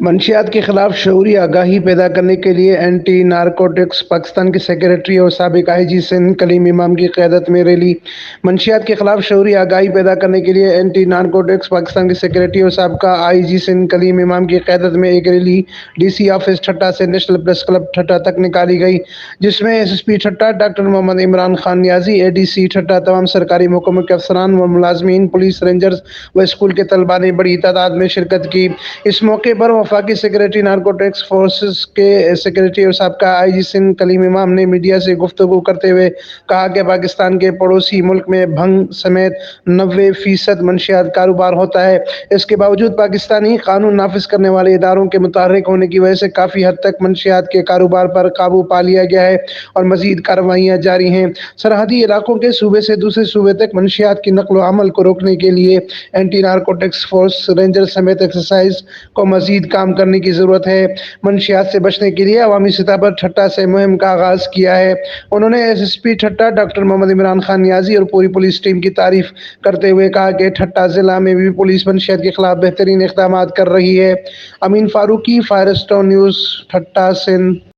منشیات کے خلاف شعوری آگاہی پیدا کرنے کے لیے اینٹی نارکوٹکس پاکستان کے سیکریٹری اور سابق آئی جی سندھ کلیم امام کی قیادت میں ریلی۔ منشیات کے خلاف شعوری آگاہی پیدا کرنے کے لیے اینٹی نارکوٹکس پاکستان کے سیکریٹری اور سابق آئی جی سندھ کلیم امام کی قیادت میں ایک ریلی ڈی سی آفس ٹھٹہ سے نیشنل پریس کلب ٹھٹہ تک نکالی گئی، جس میں S S P Thatta doctor Muhammad Imran Khan Niazi, A D C Thatta, تمام سرکاری محکموں کے افسران و ملازمین، پولیس، رینجرز و اسکول کے طلباء نے بڑی تعداد میں شرکت کی۔ اس موقع پر وفاقی سیکریٹری نارکوٹکس فورسز کے سیکریٹری اور سابق آئی جی سندھ کلیم امام نے میڈیا سے گفتگو کرتے ہوئے کہا کہ پاکستان کے پڑوسی ملک میں بھنگ سمیت 90% منشیات کاروبار ہوتا ہے۔ اس کے باوجود پاکستانی قانون نافذ کرنے والے اداروں کے متحرک ہونے کی وجہ سے کافی حد تک منشیات کے کاروبار پر قابو پا لیا گیا ہے اور مزید کارروائیاں جاری ہیں۔ سرحدی علاقوں کے صوبے سے دوسرے صوبے تک منشیات کی نقل و حمل کو روکنے کے لیے اینٹی نارکوٹکس فورس، رینجر سمیت ایکسائز کو مزید کام کرنے کی ضرورت ہے۔ منشیات سے بچنے کے لیے عوامی سطح پر ٹھٹہ سے مہم کا آغاز کیا ہے۔ انہوں نے S S P Thatta doctor Muhammad Imran Khan Niazi اور پوری پولیس ٹیم کی تعریف کرتے ہوئے کہا کہ ٹھٹہ ضلع میں بھی پولیس منشیات کے خلاف بہترین اقدامات کر رہی ہے۔ Amin Farooqui, fire stone news, Thatta, Sindh.